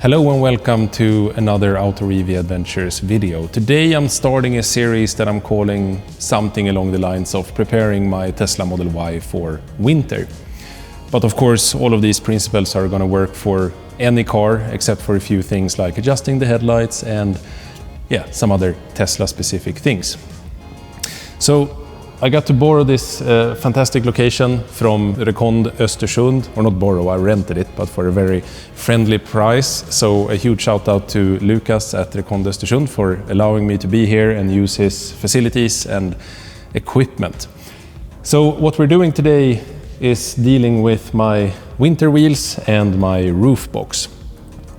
Hello and welcome to another Auto EV Adventures video. Today I'm starting a series that I'm calling something along the lines of preparing my Tesla Model Y for winter. But of course all of these principles are going to work for any car except for a few things like adjusting the headlights and some other Tesla specific things. So I got to borrow this fantastic location from Rekond Östersund, or not borrow, I rented it, but for a very friendly price. So a huge shout out to Lucas at Rekond Östersund for allowing me to be here and use his facilities and equipment. So what we're doing today is dealing with my winter wheels and my roof box.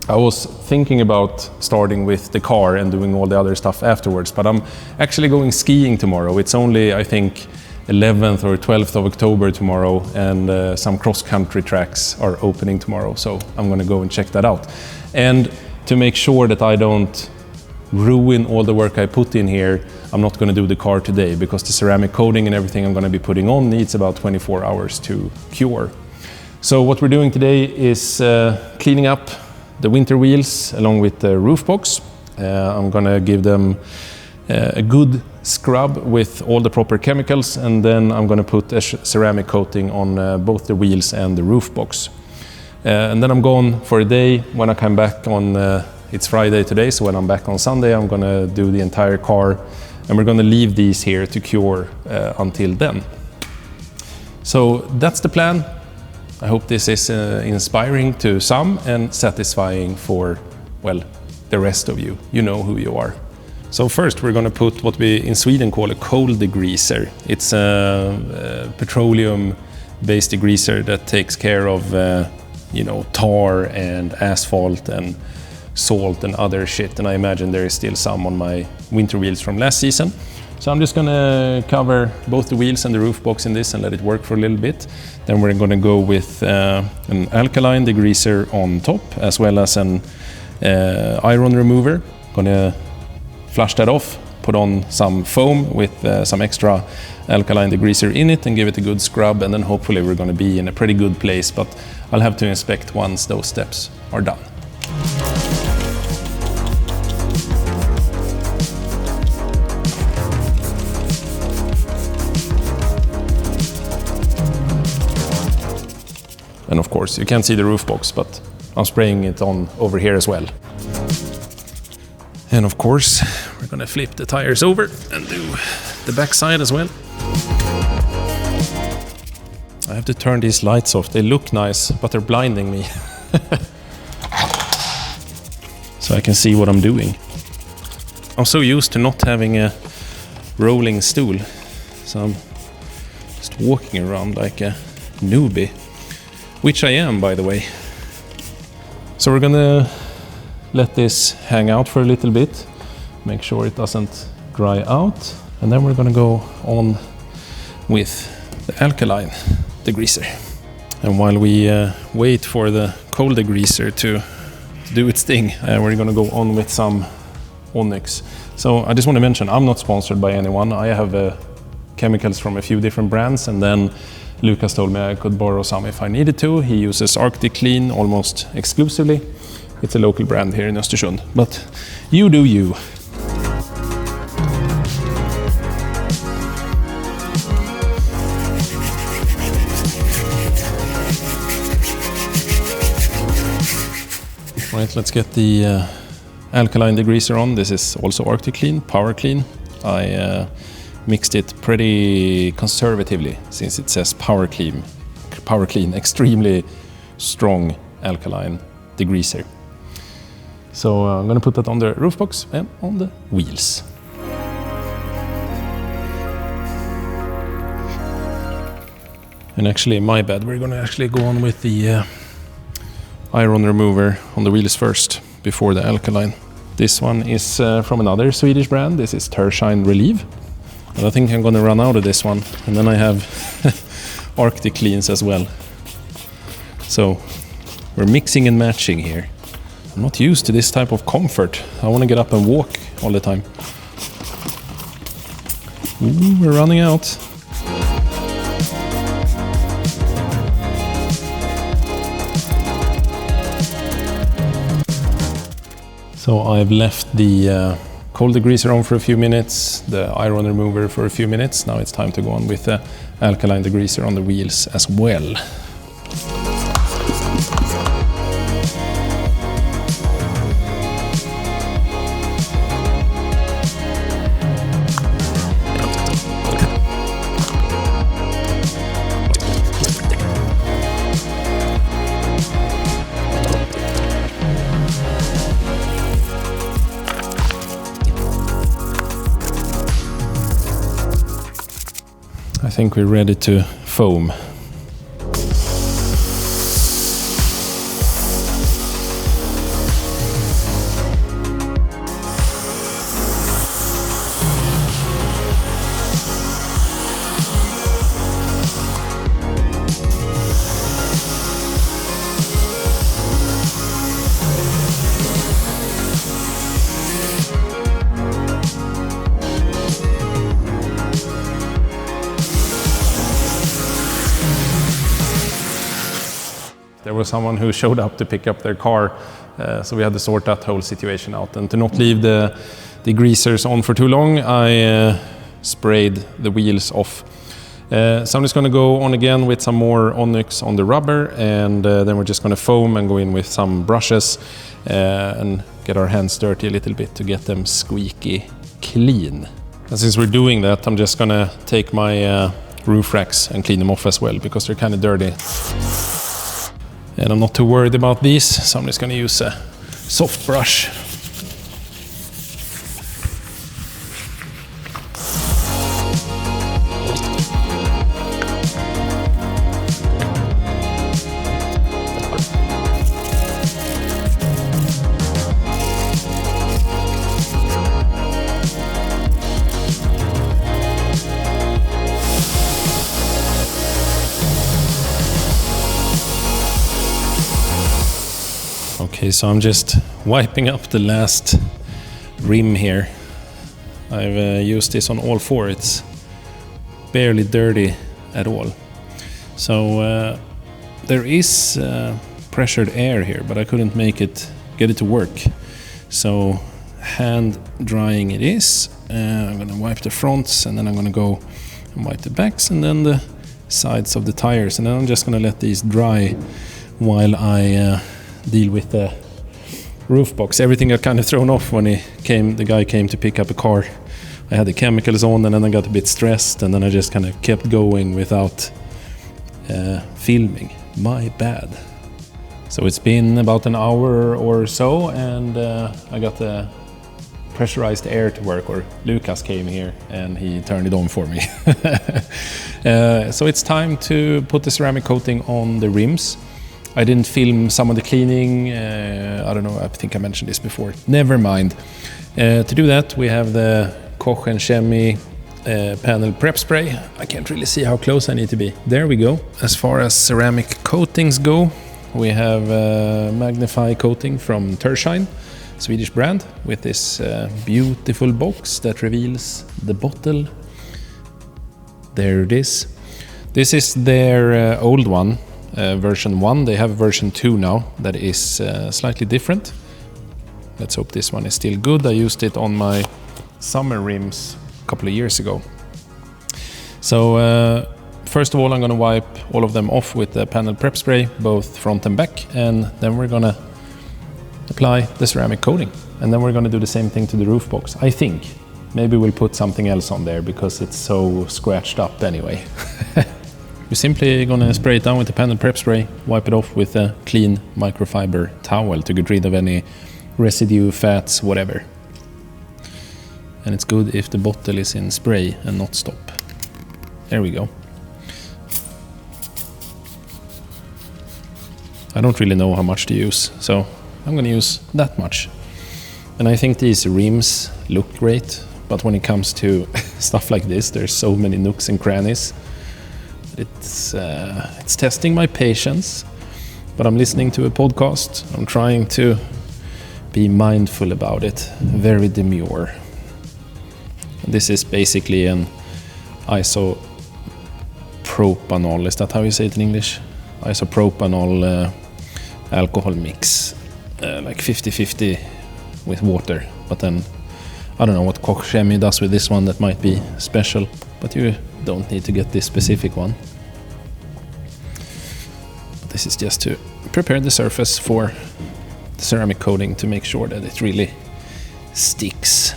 I was thinking about starting with the car and doing all the other stuff afterwards, but I'm actually going skiing tomorrow. It's only, I think, 11th or 12th of October tomorrow, and some cross-country tracks are opening tomorrow, so I'm going to go and check that out. And to make sure that I don't ruin all the work I put in here, I'm not going to do the car today, because the ceramic coating and everything I'm going to be putting on needs about 24 hours to cure. So what we're doing today is cleaning up the winter wheels along with the roof box. I'm gonna give them a good scrub with all the proper chemicals, and then I'm gonna put a ceramic coating on both the wheels and the roof box. And then I'm gone for a day. When I come back on, it's Friday today, so when I'm back on Sunday I'm gonna do the entire car, and we're gonna leave these here to cure until then. So that's the plan. I hope this is inspiring to some and satisfying for, well, the rest of you. You know who you are. So first we're going to put what we in Sweden call a cold degreaser. It's a petroleum-based degreaser that takes care of, tar and asphalt and salt and other shit. And I imagine there is still some on my winter wheels from last season. So I'm just going to cover both the wheels and the roof box in this and let it work for a little bit. Then we're going to go with an alkaline degreaser on top, as well as an iron remover. Going to flush that off, put on some foam with some extra alkaline degreaser in it and give it a good scrub, and then hopefully we're going to be in a pretty good place, but I'll have to inspect once those steps are done. And of course, you can't see the roof box, but I'm spraying it on over here as well. And of course, we're gonna flip the tires over and do the back side as well. I have to turn these lights off. They look nice, but they're blinding me. So I can see what I'm doing. I'm so used to not having a rolling stool, so I'm just walking around like a newbie. Which I am, by the way. So we're gonna let this hang out for a little bit, make sure it doesn't dry out, and then we're gonna go on with the alkaline degreaser. And while we wait for the cold degreaser to do its thing, we're gonna go on with some Onyx. So I just want to mention, I'm not sponsored by anyone. I have chemicals from a few different brands, and then Lucas told me I could borrow some if I needed to. He uses Arcticlean almost exclusively. It's a local brand here in Östersund, but you do you. Right, let's get the alkaline degreaser on. This is also Arcticlean, Power Clean. I mixed it pretty conservatively, since it says Power Clean, extremely strong alkaline degreaser. So I'm going to put that on the roof box and on the wheels. And actually, my bad, we're going to actually go on with the iron remover on the wheels first, before the alkaline. This one is from another Swedish brand. This is Tershine Relief. And I think I'm going to run out of this one, and then I have Arcticleans as well. So we're mixing and matching here. I'm not used to this type of comfort. I want to get up and walk all the time. Ooh, we're running out. So I've left the cold degreaser on for a few minutes, the iron remover for a few minutes. Now it's time to go on with the alkaline degreaser on the wheels as well. I think we're ready to foam. There was someone who showed up to pick up their car, so we had to sort that whole situation out. And to not leave the greasers on for too long, I sprayed the wheels off. So I'm just going to go on again with some more onyx on the rubber, and then we're just going to foam and go in with some brushes and get our hands dirty a little bit to get them squeaky clean. And since we're doing that, I'm just going to take my roof racks and clean them off as well, because they're kind of dirty. And I'm not too worried about these, so I'm just going to use a soft brush. Okay, so I'm just wiping up the last rim here. I've used this on all four. It's barely dirty at all. So there is pressured air here, but I couldn't get it to work. So hand drying it is. I'm gonna wipe the fronts, and then I'm gonna go and wipe the backs, and then the sides of the tires, and then I'm just gonna let these dry while I deal with the roof box. Everything got kind of thrown off when the guy came to pick up a car. I had the chemicals on, and then I got a bit stressed, and then I just kind of kept going without filming. My bad. So it's been about an hour or so, and I got the pressurized air to work, or Lucas came here and he turned it on for me. So it's time to put the ceramic coating on the rims. I didn't film some of the cleaning, I don't know, I think I mentioned this before. Never mind. To do that, we have the Koch & Chemie panel prep spray. I can't really see how close I need to be. There we go. As far as ceramic coatings go, we have Magnify coating from Tershine, Swedish brand, with this beautiful box that reveals the bottle. There it is. This is their old one. Version 1. They have version 2 now that is slightly different. Let's hope this one is still good. I used it on my summer rims a couple of years ago. So first of all, I'm going to wipe all of them off with the panel prep spray, both front and back, and then we're going to apply the ceramic coating. And then we're going to do the same thing to the roof box, I think. Maybe we'll put something else on there because it's so scratched up anyway. We're simply going to spray it down with the panel prep spray, wipe it off with a clean microfiber towel to get rid of any residue, fats, whatever. And it's good if the bottle is in spray and not stop. There we go. I don't really know how much to use, so I'm going to use that much. And I think these rims look great, but when it comes to stuff like this, there's so many nooks and crannies. It's testing my patience, but I'm listening to a podcast. I'm trying to be mindful about it, very demure. This is basically an isopropanol, is that how you say it in English? Isopropanol alcohol mix, like 50-50 with water. But then I don't know what Kochchemi does with this one that might be special, but you don't need to get this specific one. This is just to prepare the surface for the ceramic coating to make sure that it really sticks.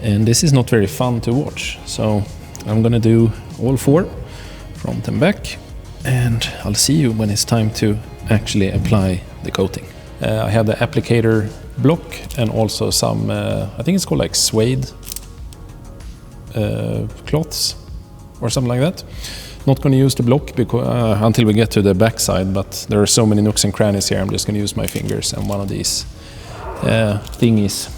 And this is not very fun to watch, so I'm gonna do all 4, front and back, and I'll see you when it's time to actually apply the coating. I have the applicator block and also some, I think it's called like suede cloths or something like that. Not going to use the block because, until we get to the back side, but there are so many nooks and crannies here. I'm just going to use my fingers and one of these thingies.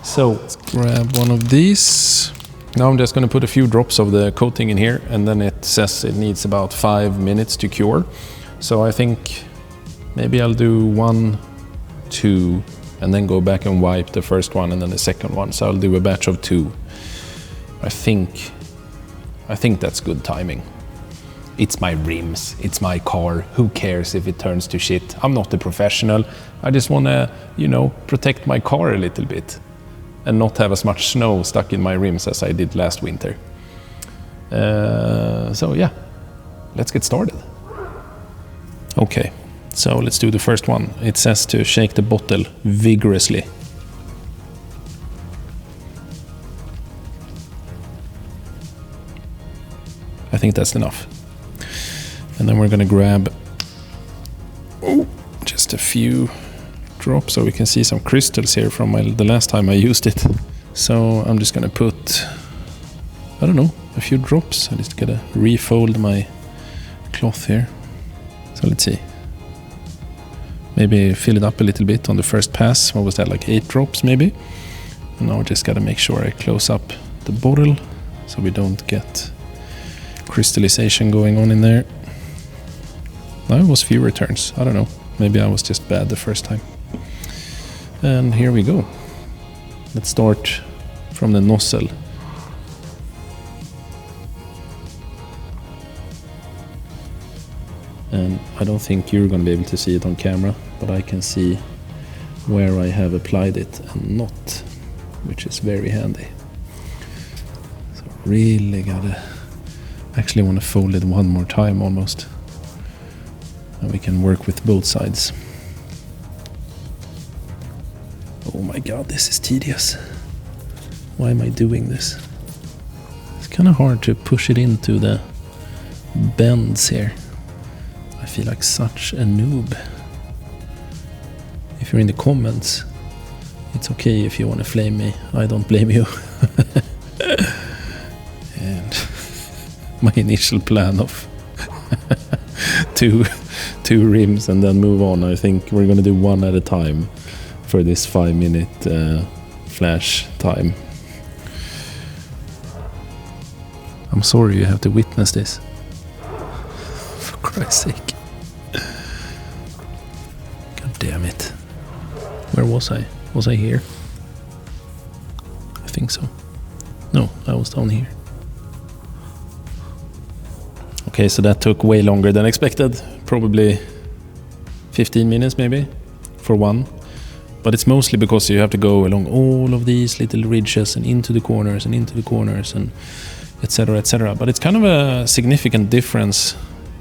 So let's grab one of these. Now I'm just going to put a few drops of the coating in here, and then it says it needs about 5 minutes to cure. So I think maybe I'll do 1, 2, and then go back and wipe the first one and then the second one. So I'll do a batch of 2. I think that's good timing. It's my rims, it's my car. Who cares if it turns to shit? I'm not a professional. I just want to, protect my car a little bit and not have as much snow stuck in my rims as I did last winter. So yeah, let's get started. Okay, so let's do the first one. It says to shake the bottle vigorously. I think that's enough. And then we're gonna grab just a few drops so we can see some crystals here from the last time I used it. So I'm just gonna put, I don't know, a few drops. I just gotta refold my cloth here. So let's see. Maybe fill it up a little bit on the first pass. What was that, like 8 drops maybe? And now I just gotta make sure I close up the bottle so we don't get crystallization going on in there. Now it was fewer turns. I don't know. Maybe I was just bad the first time. And here we go. Let's start from the nozzle. And I don't think you're going to be able to see it on camera, but I can see where I have applied it and not, which is very handy. So really gotta, actually want to fold it one more time almost. And we can work with both sides. Oh my god, this is tedious. Why am I doing this? It's kind of hard to push it into the bends here. I feel like such a noob. If you're in the comments, it's okay if you want to flame me. I don't blame you. And my initial plan of two rims and then move on. I think we're gonna do one at a time for this 5-minute flash time. I'm sorry you have to witness this. For Christ's sake. God damn it. Where was I? Was I here? I think so. No, I was down here. Okay, so that took way longer than expected. Probably 15 minutes maybe for one. But it's mostly because you have to go along all of these little ridges and into the corners and etc, etc. But it's kind of a significant difference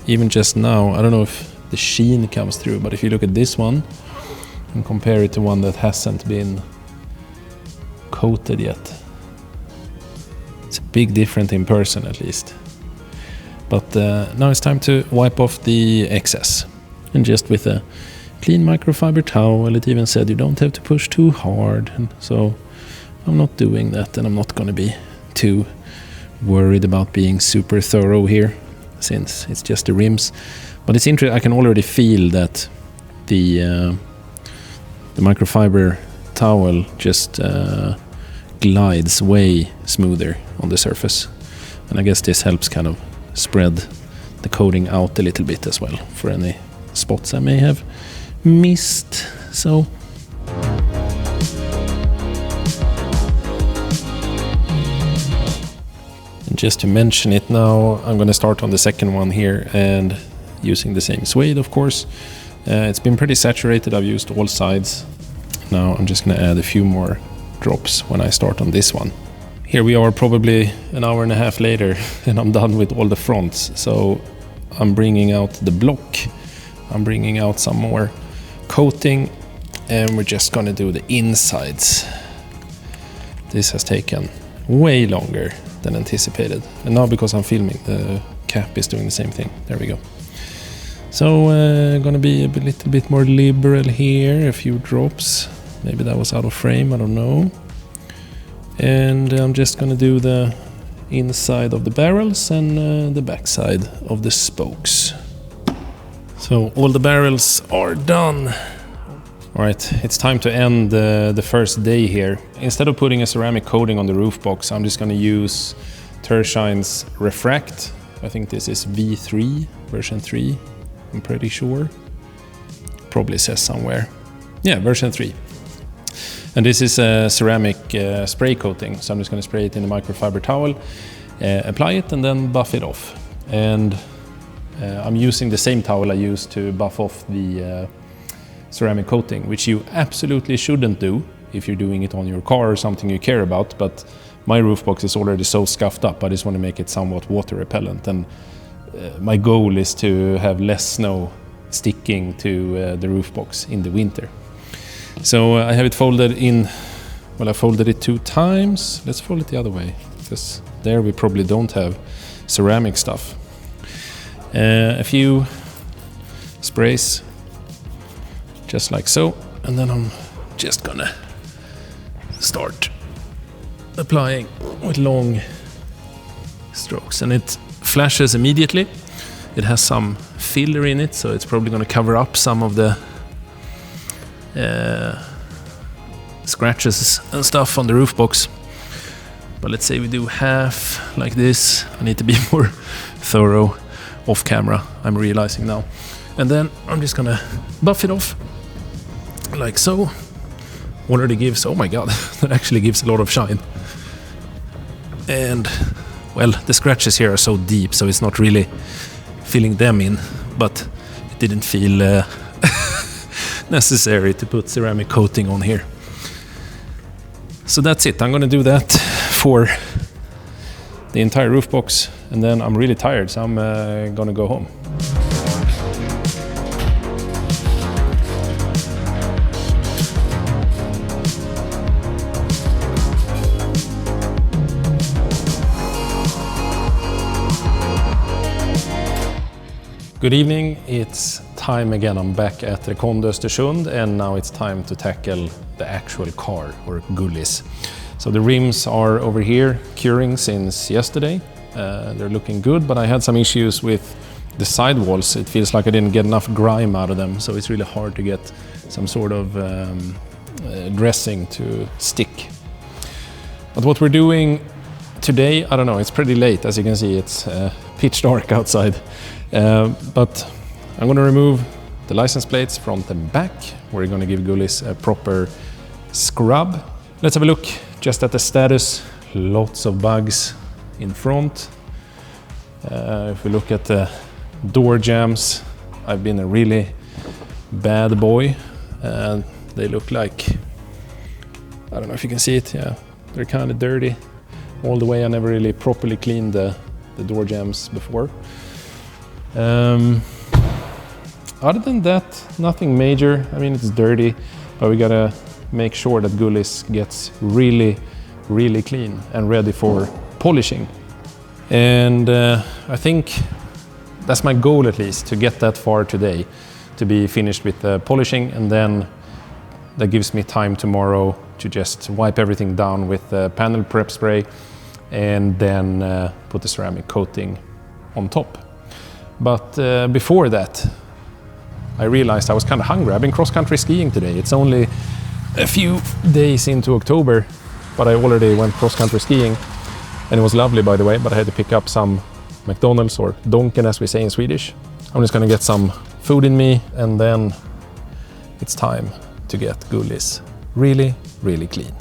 even just now. I don't know if the sheen comes through, but if you look at this one and compare it to one that hasn't been coated yet, it's a big difference in person at least. But now it's time to wipe off the excess, and just with a clean microfiber towel. It even said you don't have to push too hard, and so I'm not doing that, and I'm not going to be too worried about being super thorough here since it's just the rims. But it's interesting, I can already feel that the microfiber towel just glides way smoother on the surface, and I guess this helps kind of spread the coating out a little bit as well for any spots I may have missed. So and just to mention it now, I'm going to start on the second one here and using the same suede, of course. It's been pretty saturated. I've used all sides. Now I'm just gonna add a few more drops when I start on this one. Here we are probably an hour and a half later and I'm done with all the fronts. So I'm bringing out the block, I'm bringing out some more coating, and we're just gonna do the insides. This has taken way longer than anticipated. And now because I'm filming, the cap is doing the same thing. There we go. So gonna be a little bit more liberal here, a few drops. Maybe that was out of frame, I don't know. And I'm just gonna do the inside of the barrels and the backside of the spokes. So all the barrels are done. Alright, it's time to end the first day here. Instead of putting a ceramic coating on the roof box, I'm just gonna use Tershine's Refract. I think this is V3, version 3, I'm pretty sure. Probably says somewhere. Yeah, version 3. And this is a ceramic spray coating, so I'm just going to spray it in a microfiber towel, apply it and then buff it off. And I'm using the same towel I used to buff off the ceramic coating, which you absolutely shouldn't do if you're doing it on your car or something you care about, but my roof box is already so scuffed up, I just want to make it somewhat water repellent, and my goal is to have less snow sticking to the roof box in the winter. So I have it folded in, well, I folded it 2 times. Let's fold it the other way, because there we probably don't have ceramic stuff. A few sprays, just like so, and then I'm just gonna start applying with long strokes, and it flashes immediately. It has some filler in it, so it's probably gonna cover up some of the scratches and stuff on the roof box. But let's say we do half like this. I need to be more thorough off camera, I'm realizing now. And then I'm just gonna buff it off like so. Already gives, oh my god, that actually gives a lot of shine. And well, the scratches here are so deep, so it's not really filling them in, but it didn't feel necessary to put ceramic coating on here. So that's it. I'm gonna do that for the entire roof box, and then I'm really tired, so I'm gonna go home. Good evening, it's time again. I'm back at the Condo Östersund, and now it's time to tackle the actual car, or gullies. So the rims are over here, curing since yesterday. They're looking good, but I had some issues with the sidewalls. It feels like I didn't get enough grime out of them, so it's really hard to get some sort of dressing to stick. But what we're doing today, I don't know, it's pretty late. As you can see, it's pitch dark outside. But I'm going to remove the license plates front and back. We're going to give gullies a proper scrub. Let's have a look just at the status. Lots of bugs in front. If we look at the door jambs, I've been a really bad boy. They look like, I don't know if you can see it, yeah, they're kind of dirty all the way. I never really properly cleaned the door jambs before. Other than that, nothing major. I mean, it's dirty, but we gotta make sure that gullies gets really, really clean and ready for polishing. And I think that's my goal, at least, to get that far today, to be finished with polishing, and then that gives me time tomorrow to just wipe everything down with panel prep spray and then put the ceramic coating on top. But before that, I realized I was kind of hungry. I've been cross-country skiing today. It's only a few days into October, but I already went cross-country skiing, and it was lovely, by the way, but I had to pick up some McDonald's, or Donken as we say in Swedish. I'm just gonna get some food in me, and then it's time to get gullies really, really clean.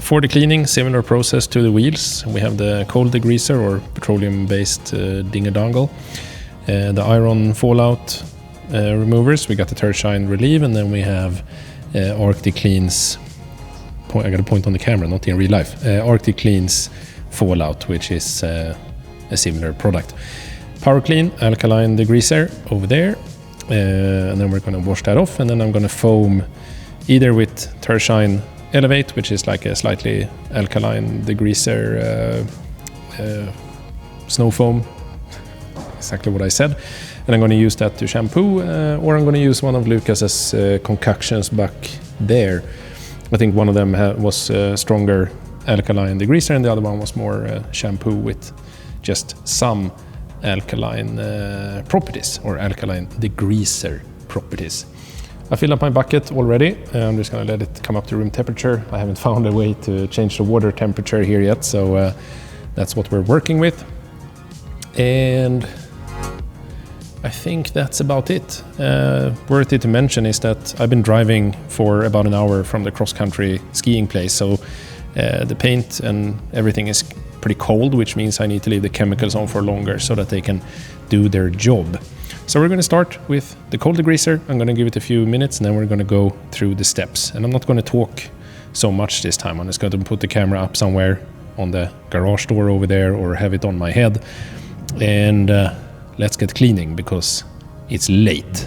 For the cleaning, similar process to the wheels. We have the cold degreaser, or petroleum-based dinger-dongle, the iron fallout removers. We got the Tershine Relieve, and then we have Arcticlean's, I got a point on the camera, not in real life, Arcticlean's Fallout, which is a similar product. Power Clean alkaline degreaser over there, and then we're going to wash that off, and then I'm going to foam either with Tershine Elevate, which is like a slightly alkaline degreaser snow foam, exactly what I said, and I'm going to use that to shampoo, or I'm going to use one of Lucas's concoctions back there. I think one of them was stronger alkaline degreaser and the other one was more shampoo with just some alkaline properties, or alkaline degreaser properties. I filled up my bucket already. I'm just going to let it come up to room temperature. I haven't found a way to change the water temperature here yet, so that's what we're working with. And I think that's about it. Worthy to mention is that I've been driving for about an hour from the cross-country skiing place, so the paint and everything is pretty cold, which means I need to leave the chemicals on for longer so that they can do their job. So we're going to start with the cold degreaser. I'm going to give it a few minutes and then we're going to go through the steps. And I'm not going to talk so much this time. I'm just going to put the camera up somewhere on the garage door over there or have it on my head. And let's get cleaning because it's late.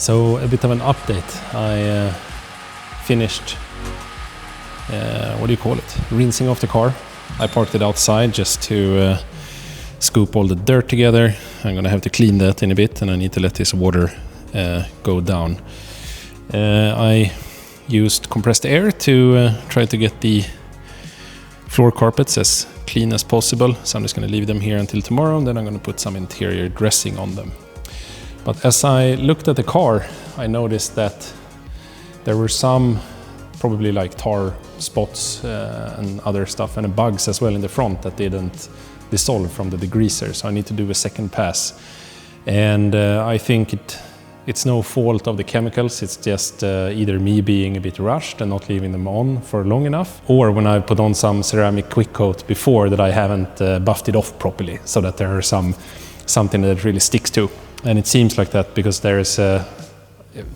So a bit of an update. I finished, what do you call it? Rinsing off the car. I parked it outside just to scoop all the dirt together. I'm gonna have to clean that in a bit and I need to let this water go down. I used compressed air to try to get the floor carpets as clean as possible. So I'm just gonna leave them here until tomorrow and then I'm gonna put some interior dressing on them. But as I looked at the car, I noticed that there were some probably like tar spots and other stuff and bugs as well in the front that didn't dissolve from the degreaser. So I need to do a second pass. And I think it's no fault of the chemicals. It's just either me being a bit rushed and not leaving them on for long enough, or when I put on some ceramic quick coat before that I haven't buffed it off properly so that there are something that it really sticks to. And it seems like that because there is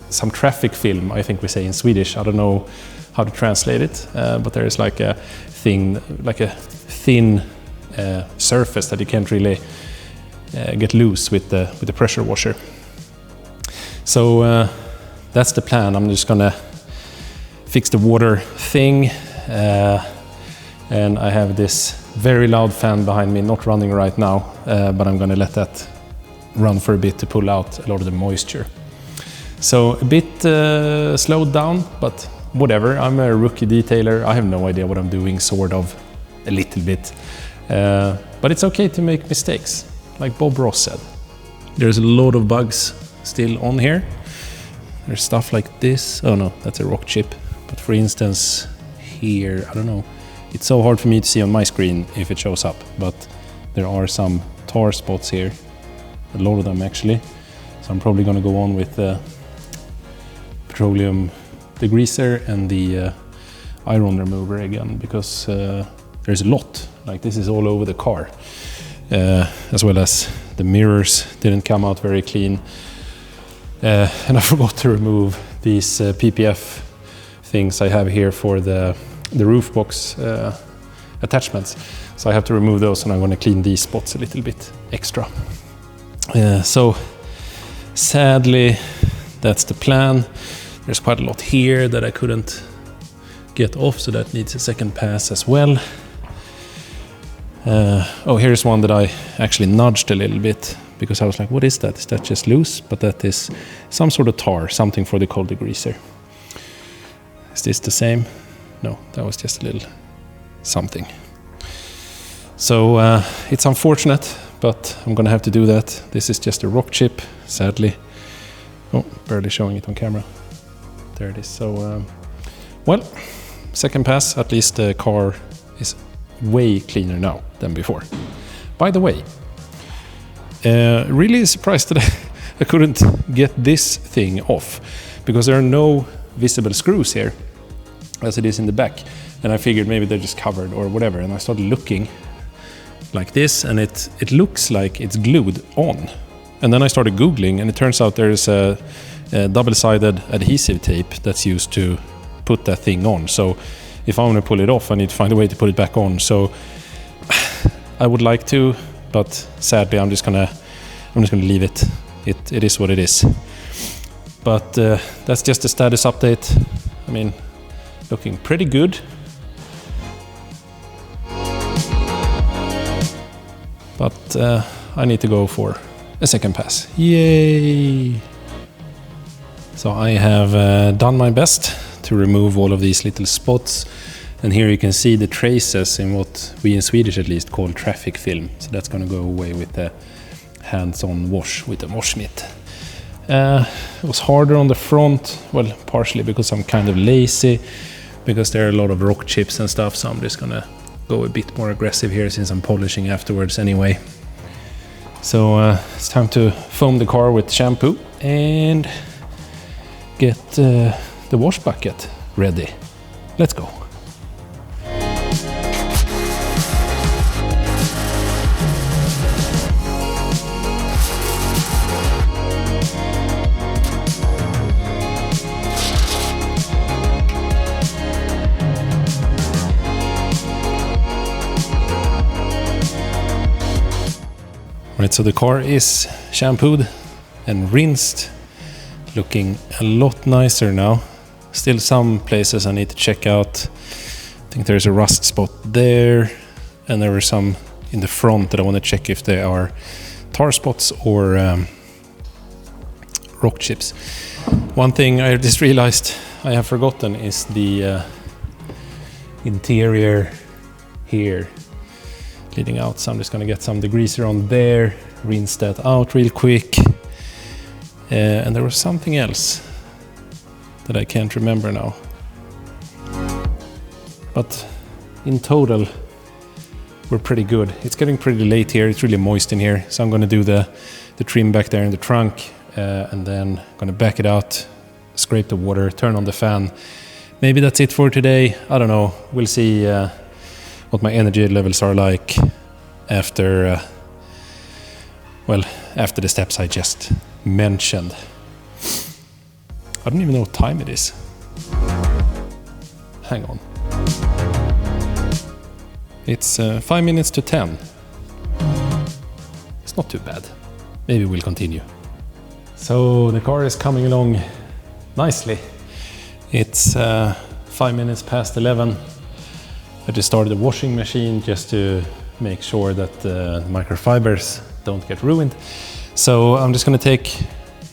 some traffic film, I think we say in Swedish. I don't know how to translate it, but there is like a thing, like a thin surface that you can't really get loose with the pressure washer. So that's the plan. I'm just gonna fix the water thing, and I have this very loud fan behind me, not running right now, but I'm gonna let that run for a bit to pull out a lot of the moisture. So a bit slowed down, but whatever. I'm a rookie detailer. I have no idea what I'm doing, sort of, a little bit. But it's okay to make mistakes, like Bob Ross said. There's a lot of bugs still on here. There's stuff like this. Oh no, that's a rock chip. But for instance, here, I don't know. It's so hard for me to see on my screen if it shows up, but there are some tar spots here. A lot of them actually. So I'm probably gonna go on with the petroleum degreaser and the iron remover again, because there's a lot. Like this is all over the car. As well as the mirrors didn't come out very clean. And I forgot to remove these PPF things I have here for the roof box attachments. So I have to remove those, and I'm going to clean these spots a little bit extra. So sadly, that's the plan. There's quite a lot here that I couldn't get off, so that needs a second pass as well. Oh, here's one that I actually nudged a little bit, because I was like, what is that? Is that just loose? But that is some sort of tar, something for the cold degreaser. Is this the same? No, that was just a little something. So it's unfortunate, but I'm gonna have to do that. This is just a rock chip, sadly. Oh, barely showing it on camera. There it is. So, well, second pass, at least the car is way cleaner now than before. By the way, really surprised that I couldn't get this thing off, because there are no visible screws here as it is in the back, and I figured maybe they're just covered or whatever, and I started looking like this, and it looks like it's glued on. And then I started googling, and it turns out there's a double-sided adhesive tape that's used to put that thing on. So if I want to pull it off, I need to find a way to put it back on. So I would like to, but sadly I'm just gonna leave it. It is what it is. But that's just a status update. I mean, looking pretty good. But I need to go for a second pass. Yay! So I have done my best to remove all of these little spots. And here you can see the traces in what we in Swedish at least call traffic film. So that's going to go away with the hands-on wash with the wash mitt. It was harder on the front, well, partially because I'm kind of lazy, because there are a lot of rock chips and stuff, so I'm just going to go a bit more aggressive here since I'm polishing afterwards anyway. So it's time to foam the car with shampoo and get the wash bucket ready. Let's go. Right, so the car is shampooed and rinsed, looking a lot nicer now. Still some places I need to check out. I think there's a rust spot there, and there were some in the front that I want to check if they are tar spots or rock chips. One thing I just realized I have forgotten is the interior here leading out, so I'm just going to get some degreaser on there, rinse that out real quick. And there was something else that I can't remember now. But in total, we're pretty good. It's getting pretty late here, it's really moist in here, so I'm going to do the trim back there in the trunk, and then I'm going to back it out, scrape the water, turn on the fan. Maybe that's it for today, I don't know, we'll see what my energy levels are like after after the steps I just mentioned. I don't even know what time it is. Hang on. It's 5 minutes to 10. It's not too bad. Maybe we'll continue. So the car is coming along nicely. It's 5 minutes past 11. I just started the washing machine just to make sure that the microfibers don't get ruined. So I'm just going to take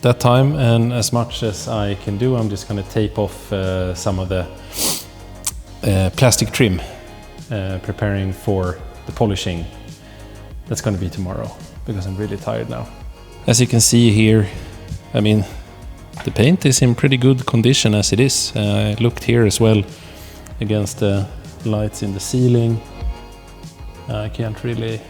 that time, and as much as I can do, I'm just going to tape off some of the plastic trim, preparing for the polishing. That's going to be tomorrow, because I'm really tired now. As you can see here, I mean, the paint is in pretty good condition as it is. I looked here as well against the lights in the ceiling. I can't really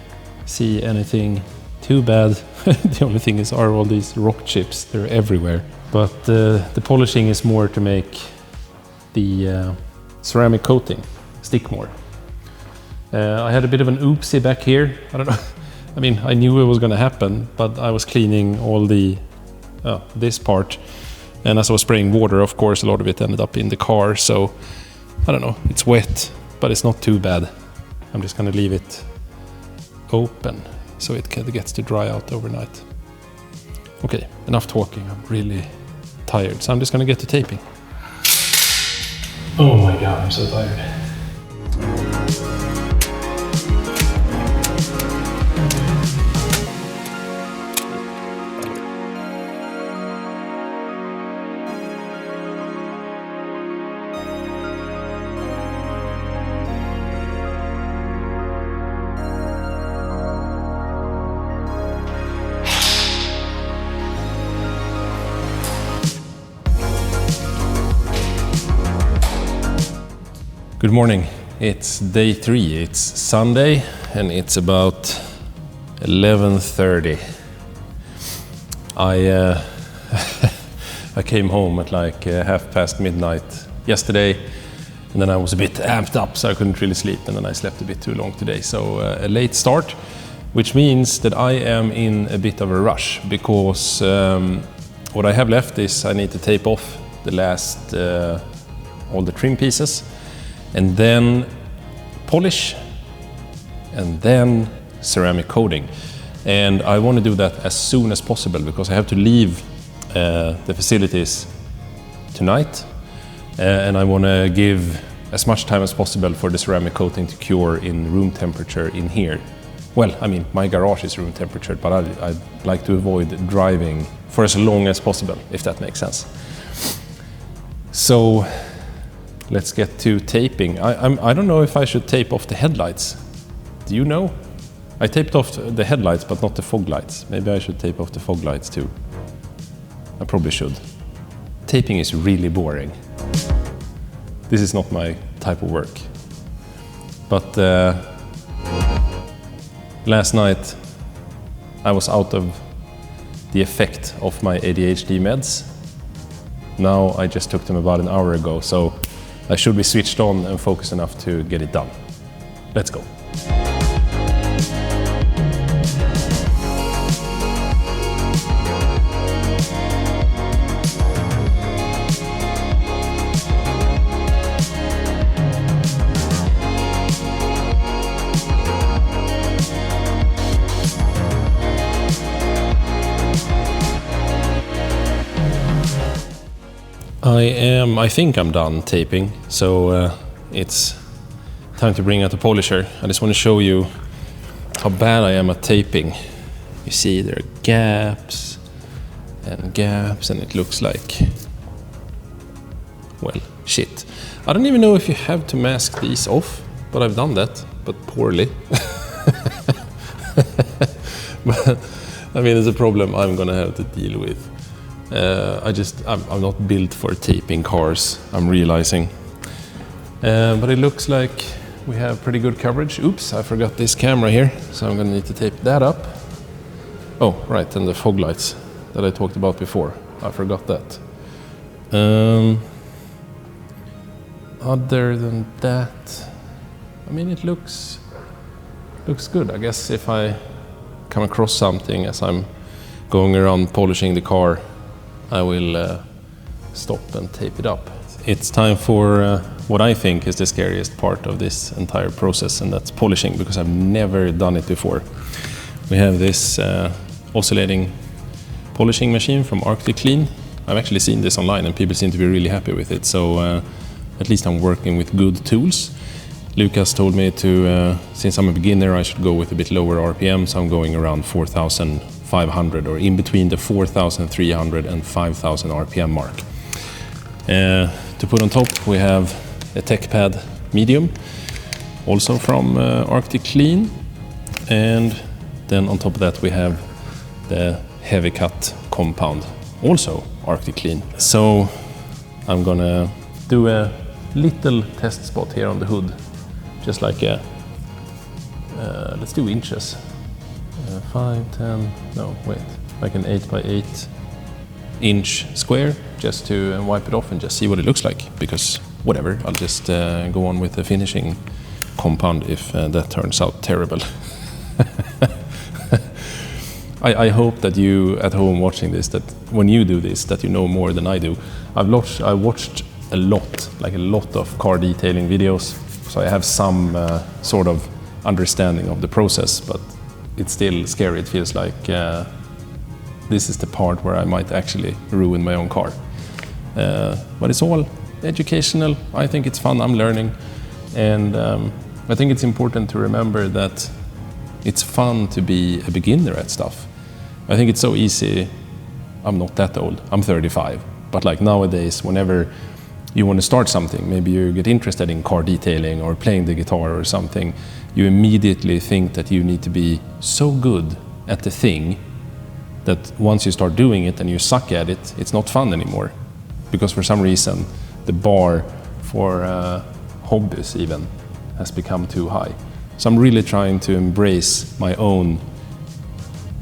see anything too bad. The only thing are all these rock chips. They're everywhere. But the polishing is more to make the ceramic coating stick more. I had a bit of an oopsie back here. I don't know. I mean, I knew it was going to happen, but I was cleaning all the this part, and as I was spraying water, of course, a lot of it ended up in the car. So I don't know. It's wet, but it's not too bad. I'm just going to leave it open so it gets to dry out overnight. Okay, enough talking. I'm really tired, so I'm just going to get to taping. Oh my god, I'm so tired. Good morning. It's day 3. It's Sunday and it's about 11:30. I came home at like midnight yesterday, and then I was a bit amped up, so I couldn't really sleep, and then I slept a bit too long today. So a late start, which means that I am in a bit of a rush, because what I have left is I need to tape off the last all the trim pieces, and then polish, and then ceramic coating. And I want to do that as soon as possible, because I have to leave the facilities tonight, and I want to give as much time as possible for the ceramic coating to cure in room temperature in here. Well, I mean, my garage is room temperature, but I'd like to avoid driving for as long as possible, if that makes sense. So let's get to taping. I don't know if I should tape off the headlights. Do you know? I taped off the headlights, but not the fog lights. Maybe I should tape off the fog lights too. I probably should. Taping is really boring. This is not my type of work. But last night I was out of the effect of my ADHD meds. Now I just took them about an hour ago, so I should be switched on and focused enough to get it done. Let's go. I think I'm done taping, so it's time to bring out the polisher. I just want to show you how bad I am at taping. You see there are gaps, and it looks like, well, shit. I don't even know if you have to mask these off, but I've done that, but poorly. But I mean, it's a problem I'm gonna have to deal with. I'm not built for taping cars, I'm realizing. But it looks like we have pretty good coverage. Oops, I forgot this camera here, so I'm gonna need to tape that up. Oh, right, and the fog lights that I talked about before. I forgot that. Other than that, I mean, it looks good. I guess if I come across something as I'm going around polishing the car, I will stop and tape it up. It's time for what I think is the scariest part of this entire process, and that's polishing, because I've never done it before. We have this oscillating polishing machine from Arcticlean. I've actually seen this online and people seem to be really happy with it, so at least I'm working with good tools. Lucas told me to, since I'm a beginner, I should go with a bit lower RPM, so I'm going around 4,500 4,500 or in between the 4,300 and 5,000 RPM mark. To put on top, we have a TechPad medium, also from Arcticlean, and then on top of that we have the heavy cut compound, also Arcticlean. So I'm gonna do a little test spot here on the hood, just like a, let's do inches, 5, 10, no wait, like an 8 by 8 inch square, just to wipe it off and just see what it looks like, because whatever, I'll just go on with the finishing compound if that turns out terrible. I hope that you at home watching this, that when you do this, that you know more than I do. I watched a lot of car detailing videos, so I have some sort of understanding of the process, but it's still scary. It feels like this is the part where I might actually ruin my own car. But it's all educational. I think it's fun, I'm learning, and I think it's important to remember that it's fun to be a beginner at stuff. I think it's so easy. I'm not that old, I'm 35, but like nowadays, whenever you want to start something, maybe you get interested in car detailing or playing the guitar or something, you immediately think that you need to be so good at the thing that once you start doing it and you suck at it, it's not fun anymore. Because for some reason, the bar for hobbies even has become too high. So I'm really trying to embrace my own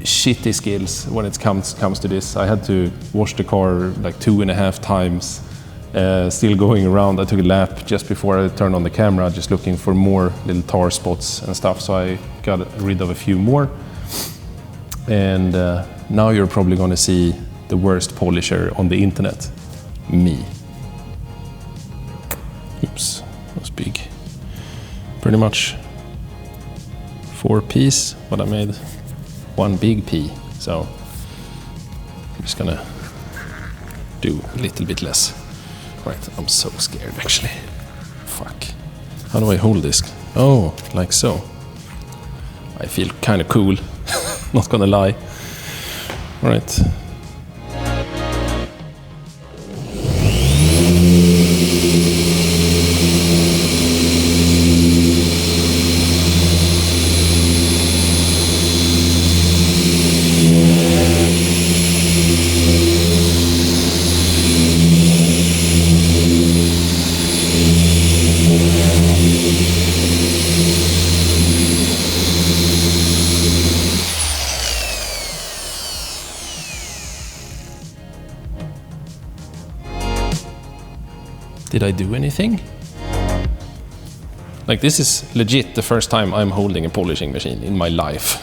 shitty skills when it comes to this. I had to wash the car like 2.5 times, still going around. I took a lap just before I turned on the camera, just looking for more little tar spots and stuff, so I got rid of a few more. And now you're probably going to see the worst polisher on the internet, me. Oops, that was big. Pretty much 4 P's, but I made 1 big P, so I'm just gonna do a little bit less. Right, I'm so scared actually. Fuck. How do I hold this? Oh, like so. I feel kind of cool, not gonna lie. All right. Did I do anything? Like, this is legit the first time I'm holding a polishing machine in my life.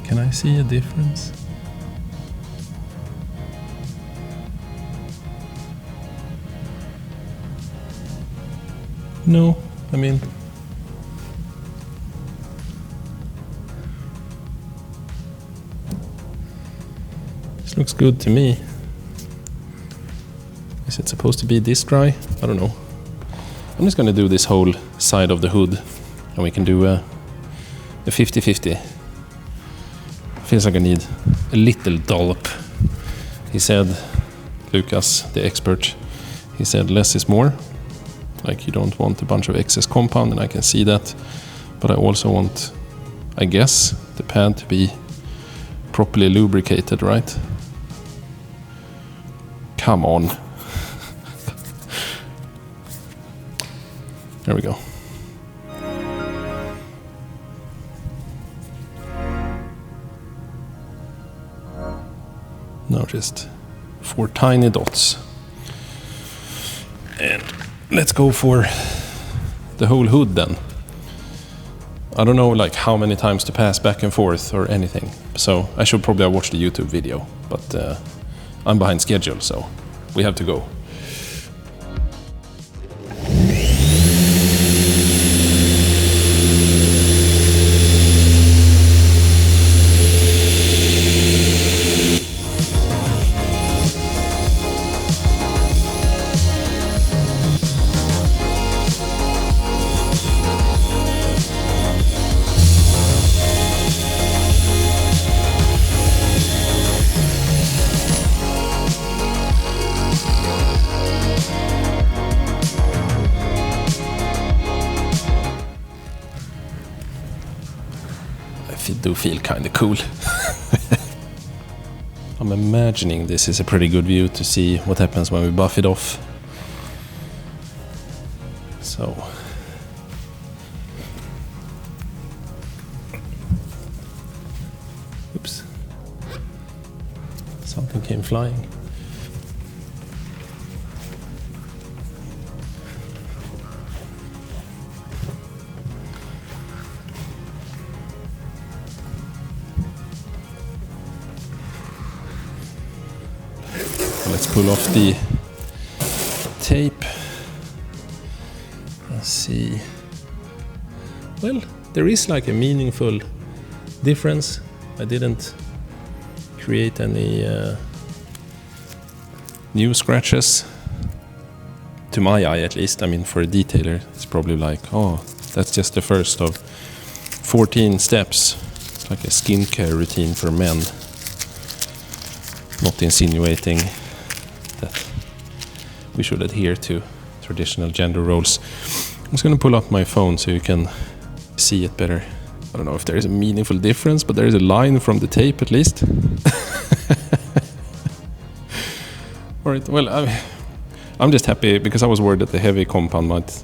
Can I see a difference? No. I mean, this looks good to me. Is it supposed to be this dry? I don't know. I'm just gonna do this whole side of the hood, and we can do a 50-50. Feels like I need a little dollop. He said, Lucas, the expert, he said less is more. Like, you don't want a bunch of excess compound, and I can see that. But I also want, I guess, the pad to be properly lubricated, right? Come on. There we go. Now just 4 tiny dots. And let's go for the whole hood then. I don't know like how many times to pass back and forth or anything, so I should probably have watched the YouTube video, but I'm behind schedule, so we have to go. do feel kind of cool. I'm imagining this is a pretty good view to see what happens when we buff it off. So oops, something came flying. Let's pull off the tape. Let's see. Well, there is like a meaningful difference. I didn't create any new scratches, to my eye at least. I mean, for a detailer, it's probably like, oh, that's just the first of 14 steps. It's like a skincare routine for men. Not insinuating that we should adhere to traditional gender roles. I'm just going to pull up my phone so you can see it better. I don't know if there is a meaningful difference, but there is a line from the tape at least. Alright, well, I'm just happy because I was worried that the heavy compound might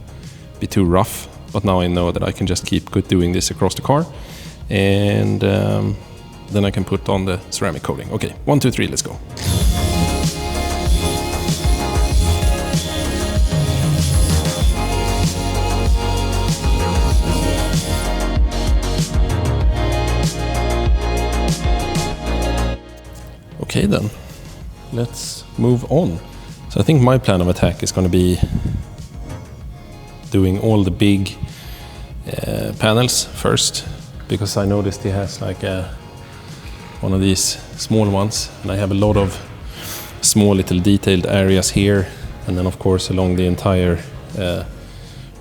be too rough, but now I know that I can just keep doing this across the car, and then I can put on the ceramic coating. Okay, 1, 2, 3, let's go. Okay then, let's move on. So I think my plan of attack is going to be doing all the big panels first, because I noticed he has like one of these small ones, and I have a lot of small little detailed areas here, and then of course along the entire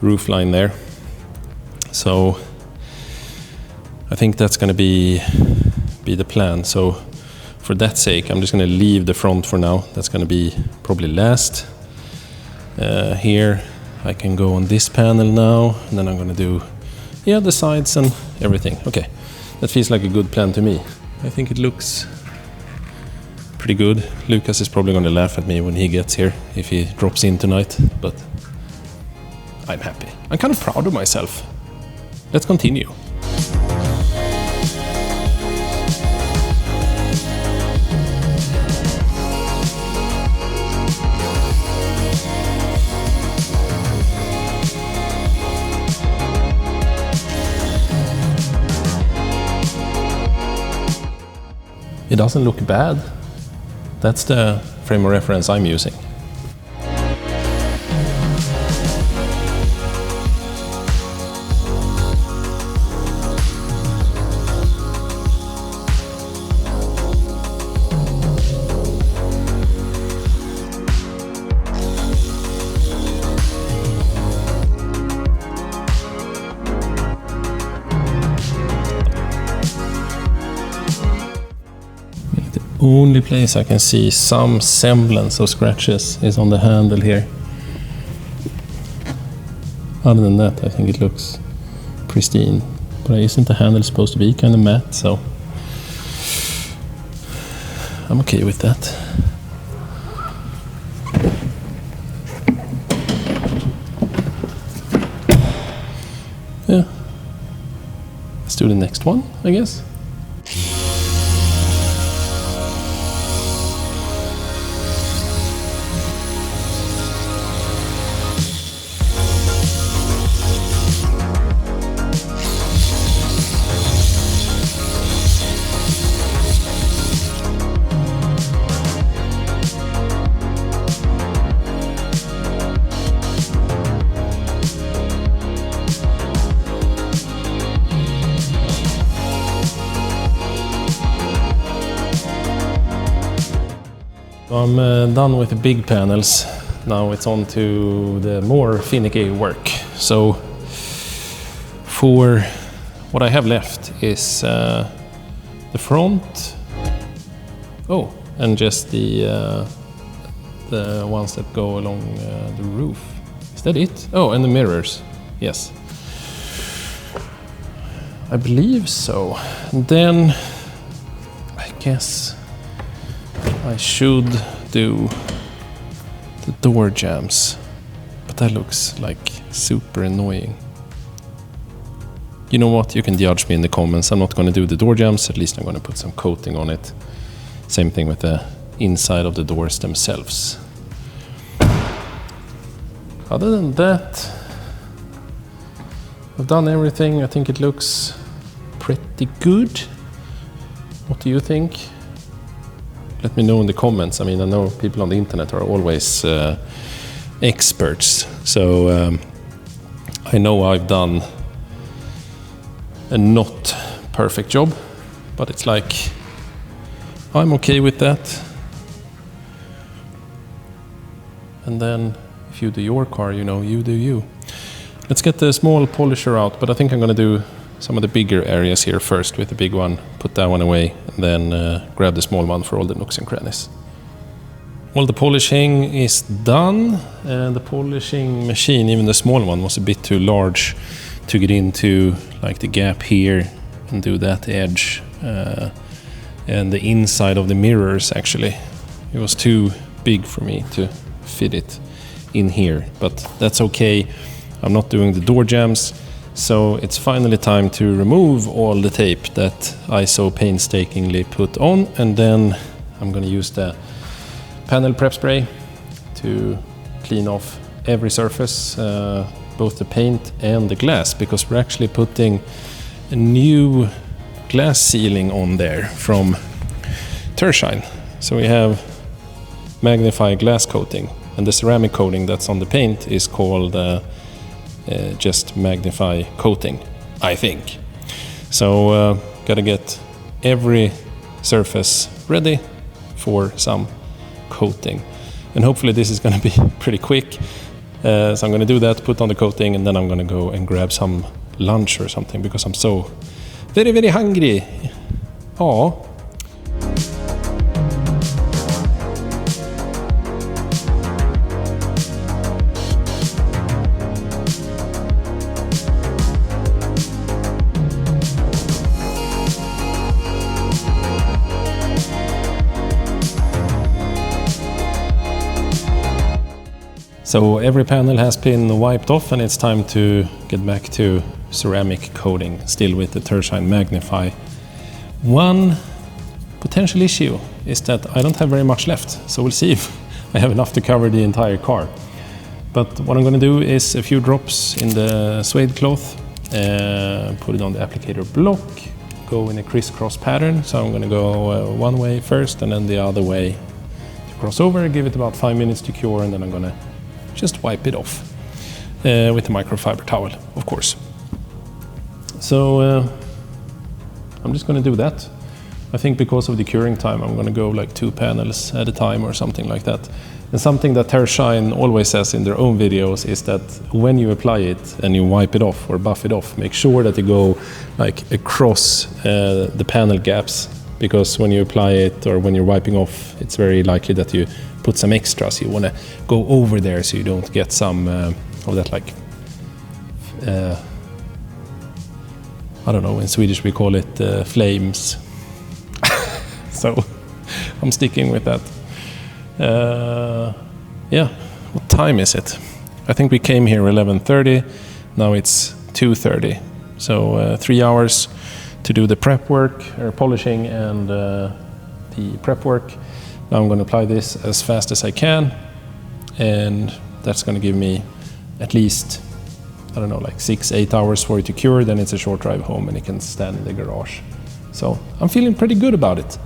roof line there. So I think that's going to be the plan. So for that sake, I'm just going to leave the front for now. That's going to be probably last. Here I can go on this panel now, and then I'm going to do the sides and everything. Okay, that feels like a good plan to me. I think it looks pretty good. Lucas is probably going to laugh at me when he gets here, if he drops in tonight, but I'm happy. I'm kind of proud of myself. Let's continue. It doesn't look bad. That's the frame of reference I'm using. Only place I can see some semblance of scratches is on the handle here. Other than that, I think it looks pristine. But isn't the handle supposed to be kind of matte, so I'm okay with that. Yeah. Let's do the next one, I guess. I'm done with the big panels. Now it's on to the more finicky work. So for what I have left is the front. Oh, and just the ones that go along the roof. Is that it? Oh, and the mirrors. Yes. I believe so. And then I guess I should do the door jambs, but that looks like super annoying. You know what? You can judge me in the comments. I'm not going to do the door jambs. At least I'm going to put some coating on it. Same thing with the inside of the doors themselves. Other than that, I've done everything. I think it looks pretty good. What do you think? Let me know in the comments. I mean, I know people on the internet are always experts. So I know I've done a not perfect job, but it's like I'm okay with that. And then if you do your car, you know, you do you. Let's get the small polisher out, but I think I'm going to do some of the bigger areas here first with the big one, put that one away, and then grab the small one for all the nooks and crannies. Well, the polishing is done, and the polishing machine, even the small one, was a bit too large to get into like the gap here and do that edge and the inside of the mirrors. Actually, it was too big for me to fit it in here, but that's okay. I'm not doing the door jambs, so it's finally time to remove all the tape that I so painstakingly put on, and then I'm going to use the panel prep spray to clean off every surface, both the paint and the glass, because we're actually putting a new glass sealing on there from Tershine. So we have magnify glass coating, and the ceramic coating that's on the paint is called just magnify coating, I think. So gotta get every surface ready for some coating, and hopefully this is going to be pretty quick. So I'm going to do that, put on the coating, and then I'm going to go and grab some lunch or something because I'm so very, very hungry. Oh. So every panel has been wiped off, and it's time to get back to ceramic coating, still with the Tershine Magnify. One potential issue is that I don't have very much left, so we'll see if I have enough to cover the entire car. But what I'm going to do is a few drops in the suede cloth, put it on the applicator block, go in a crisscross pattern. So I'm going to go one way first and then the other way to cross over, give it about 5 minutes to cure, and then I'm going to just wipe it off with a microfiber towel, of course. So I'm just going to do that. I think because of the curing time, I'm going to go like 2 panels at a time or something like that. And something that Tershine always says in their own videos is that when you apply it and you wipe it off or buff it off, make sure that you go like across the panel gaps, because when you apply it or when you're wiping off, it's very likely that you put some extras. You want to go over there so you don't get some of that, like I don't know, in Swedish we call it flames. So I'm sticking with that. Yeah, what time is it? I think we came here 11:30. Now it's 2:30. So 3 hours to do the prep work, or polishing, and the prep work. Now I'm going to apply this as fast as I can, and that's going to give me at least, I don't know, like 6-8 hours for it to cure. Then it's a short drive home and it can stand in the garage. So I'm feeling pretty good about it.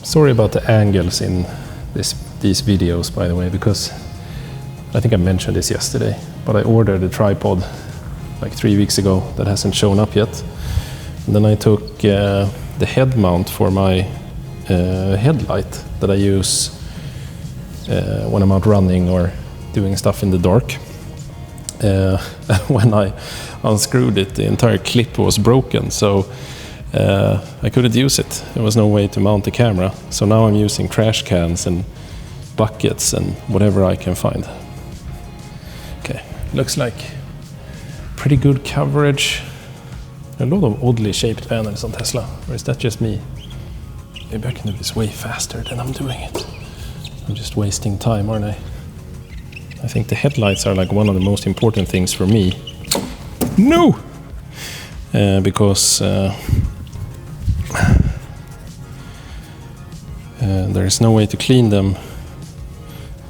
Sorry about the angles in these videos, by the way, because I think I mentioned this yesterday, but I ordered a tripod like 3 weeks ago that hasn't shown up yet. And then I took the head mount for my headlight that I use when I'm out running or doing stuff in the dark. When I unscrewed it, the entire clip was broken. So I couldn't use it. There was no way to mount the camera. So now I'm using trash cans and buckets and whatever I can find. Okay, looks like pretty good coverage. A lot of oddly shaped panels on Tesla, or is that just me? Maybe I can do this way faster than I'm doing it. I'm just wasting time, aren't I? I think the headlights are like one of the most important things for me. No! Because there is no way to clean them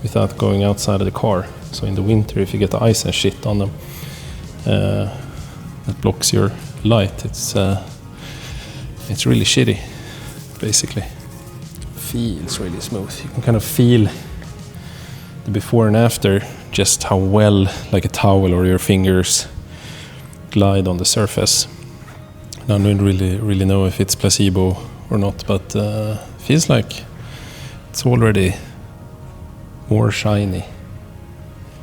without going outside of the car. So in the winter, if you get the ice and shit on them, that blocks your light. It's really shitty, basically. Feels really smooth. You can kind of feel the before and after, just how well, like a towel or your fingers, glide on the surface. I don't really know if it's placebo or not, but feels like it's already more shiny.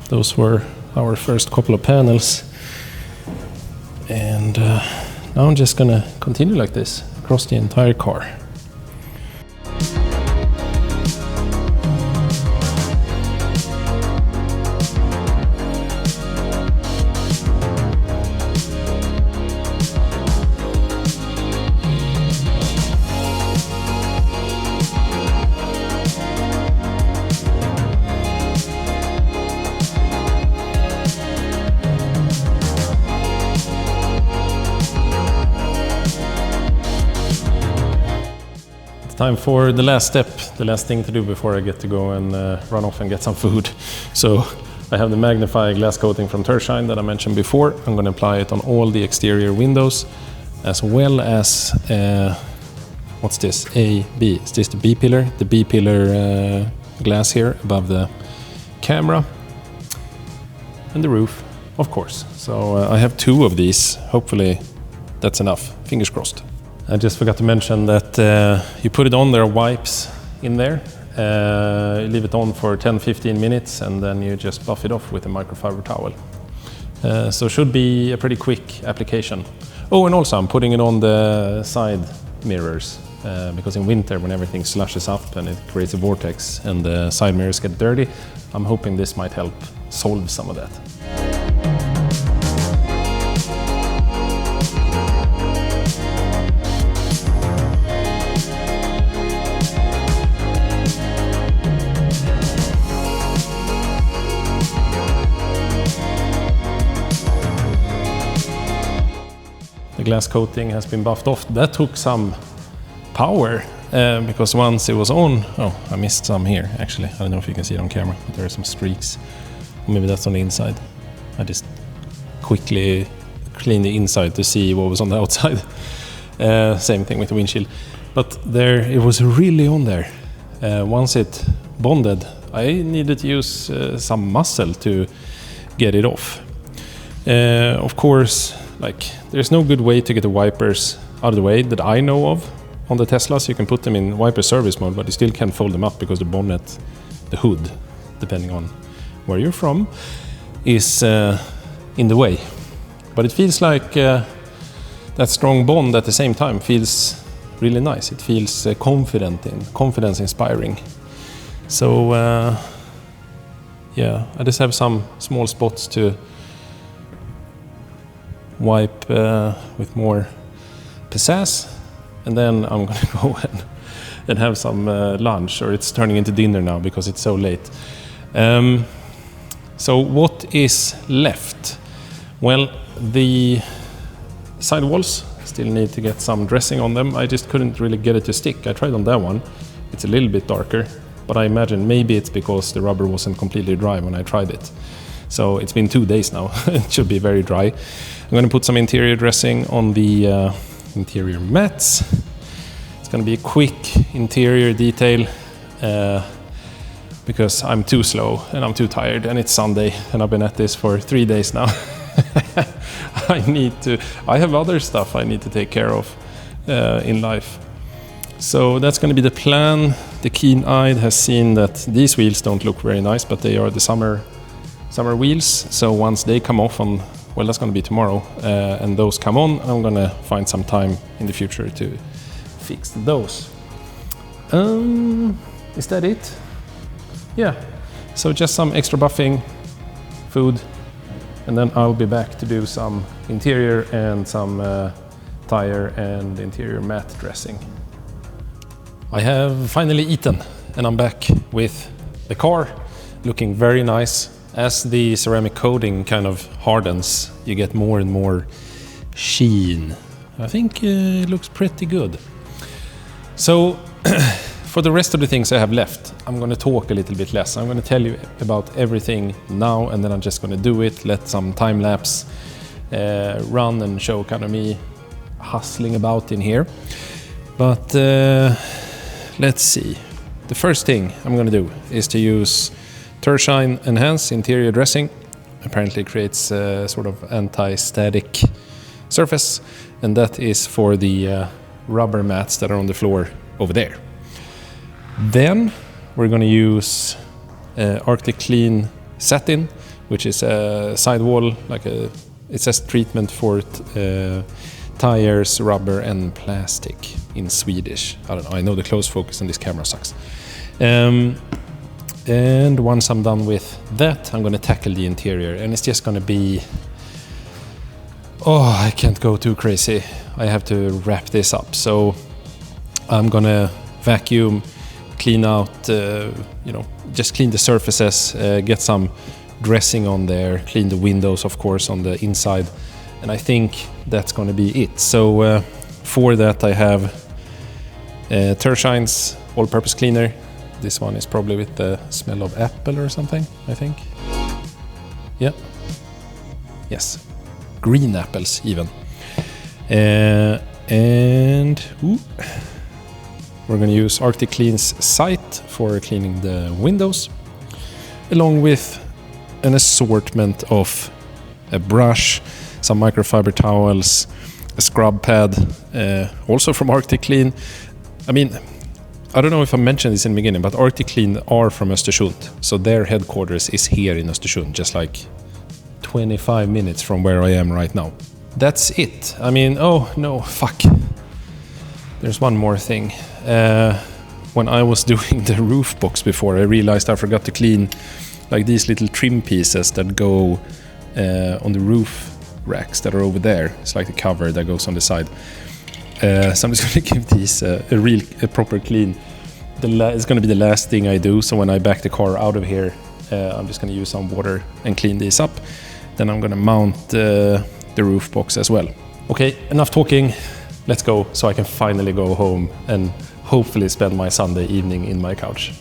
Those were our first couple of panels, and now I'm just gonna continue like this across the entire car. Time for the last step, the last thing to do before I get to go and run off and get some food. So I have the magnifying glass coating from Tershine that I mentioned before. I'm going to apply it on all the exterior windows, as well as, what's this? A, B. Is this the B pillar? The B pillar glass here above the camera. And the roof, of course. So I have 2 of these. Hopefully that's enough. Fingers crossed. I just forgot to mention that you put it on, there are wipes in there. You leave it on for 10-15 minutes and then you just buff it off with a microfiber towel. So it should be a pretty quick application. Oh, and also I'm putting it on the side mirrors because in winter when everything slushes up and it creates a vortex and the side mirrors get dirty, I'm hoping this might help solve some of that. The glass coating has been buffed off. That took some power because once it was on, oh, I missed some here actually. I don't know if you can see it on camera, but there are some streaks. Maybe that's on the inside. I just quickly cleaned the inside to see what was on the outside. Same thing with the windshield. But there, it was really on there. Once it bonded, I needed to use some muscle to get it off. Of course, like there's no good way to get the wipers out of the way that I know of on the Teslas. You can put them in wiper service mode, but you still can't fold them up because the bonnet, the hood, depending on where you're from, is in the way. But it feels like that strong bond at the same time feels really nice. It feels confidence inspiring. So yeah, I just have some small spots to wipe with more pizzazz, and then I'm gonna go and have some lunch, or it's turning into dinner now because it's so late. So what is left? Well, the sidewalls still need to get some dressing on them. I just couldn't really get it to stick. I tried on that one. It's a little bit darker, but I imagine maybe it's because the rubber wasn't completely dry when I tried it. So it's been 2 days now. It should be very dry. I'm going to put some interior dressing on the interior mats. It's going to be a quick interior detail because I'm too slow and I'm too tired and it's Sunday and I've been at this for 3 days now. I have other stuff I need to take care of in life. So that's going to be the plan. The keen-eyed has seen that these wheels don't look very nice, but they are the summer wheels. So once they come off on well, that's going to be tomorrow, and those come on. I'm going to find some time in the future to fix those. Is that it? Yeah. So just some extra buffing, food, and then I'll be back to do some interior and some tire and interior mat dressing. I have finally eaten, and I'm back with the car, looking very nice. As the ceramic coating kind of hardens, you get more and more sheen. I think it looks pretty good. So for the rest of the things I have left, I'm going to talk a little bit less. I'm going to tell you about everything now, and then I'm just going to do it, let some time lapse run and show kind of me hustling about in here. But let's see. The first thing I'm going to do is to use Tershine Enhance interior dressing. Apparently it creates a sort of anti-static surface, and that is for the rubber mats that are on the floor over there. Then we're going to use Arcticlean satin, which is a sidewall, it says treatment for tires, rubber and plastic in Swedish. I don't know, I know the close focus on this camera sucks. And once I'm done with that, I'm going to tackle the interior, and it's just going to be... Oh, I can't go too crazy. I have to wrap this up. So I'm going to vacuum, clean out, just clean the surfaces, get some dressing on there, clean the windows, of course, on the inside. And I think that's going to be it. So for that, I have Tershine's all-purpose cleaner. This one is probably with the smell of apple or something, I think. Yeah. Yes. Green apples, even. And we're going to use Arcticlean's Sight for cleaning the windows, along with an assortment of a brush, some microfiber towels, a scrub pad, also from Arcticlean. I mean, I don't know if I mentioned this in the beginning, but Arcticlean are from Östersund, so their headquarters is here in Östersund, just like 25 minutes from where I am right now. That's it. I mean, oh no, fuck. There's one more thing. When I was doing the roof box before, I realized I forgot to clean like these little trim pieces that go on the roof racks that are over there. It's like the cover that goes on the side. So I'm just going to give these a proper clean. It's going to be the last thing I do. So when I back the car out of here, I'm just going to use some water and clean these up. Then I'm going to mount the roof box as well. Okay, enough talking. Let's go so I can finally go home and hopefully spend my Sunday evening in my couch.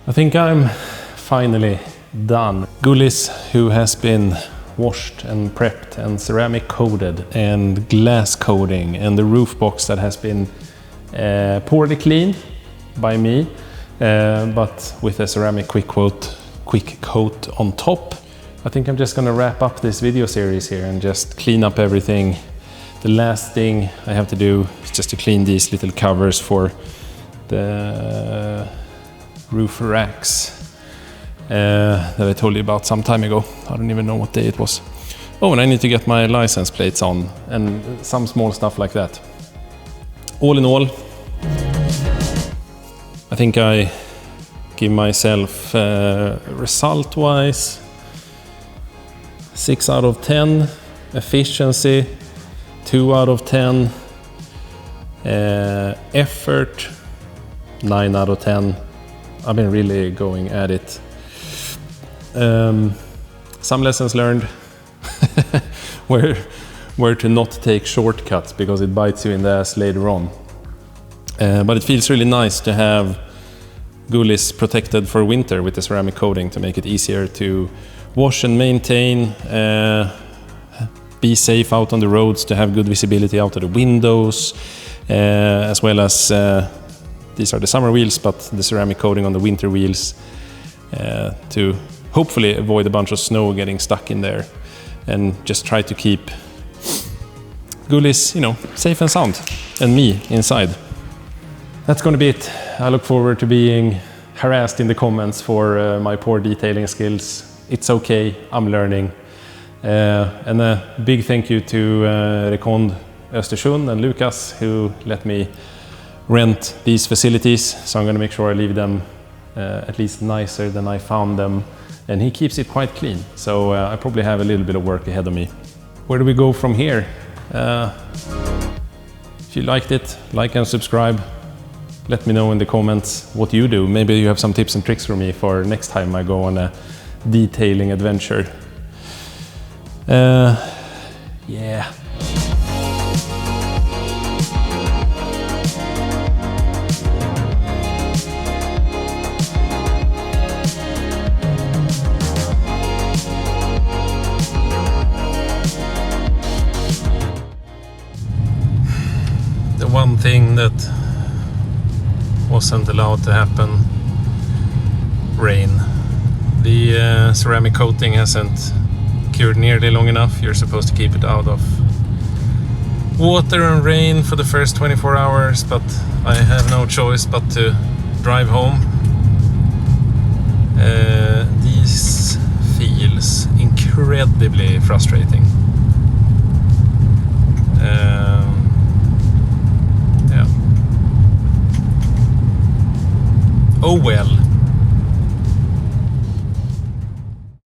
I think I'm finally done. Gullis, who has been washed and prepped and ceramic coated and glass coating, and the roof box that has been poorly cleaned by me, but with a ceramic quick coat on top. I think I'm just gonna wrap up this video series here and just clean up everything. The last thing I have to do is just to clean these little covers for the roof racks that I told you about some time ago. I don't even know what day it was. Oh, and I need to get my license plates on and some small stuff like that. All in all, I think I give myself result-wise 6 out of 10, efficiency 2 out of 10, effort 9 out of 10. I've been really going at it. Some lessons learned. where to not take shortcuts because it bites you in the ass later on. But it feels really nice to have gullies protected for winter with the ceramic coating to make it easier to wash and maintain, be safe out on the roads, to have good visibility out of the windows, as well as these are the summer wheels, but the ceramic coating on the winter wheels to hopefully avoid a bunch of snow getting stuck in there, and just try to keep gullies, safe and sound, and me inside. That's going to be it. I look forward to being harassed in the comments for my poor detailing skills. It's okay, I'm learning. And a big thank you to Rekond Östersund and Lucas, who let me rent these facilities. So I'm going to make sure I leave them at least nicer than I found them. And he keeps it quite clean. So I probably have a little bit of work ahead of me. Where do we go from here? If you liked it, like and subscribe. Let me know in the comments what you do. Maybe you have some tips and tricks for me for next time I go on a detailing adventure. Yeah. The one thing that wasn't allowed to happen, rain. The ceramic coating hasn't cured nearly long enough. You're supposed to keep it out of water and rain for the first 24 hours, but I have no choice but to drive home. This feels incredibly frustrating. Yeah. Oh well.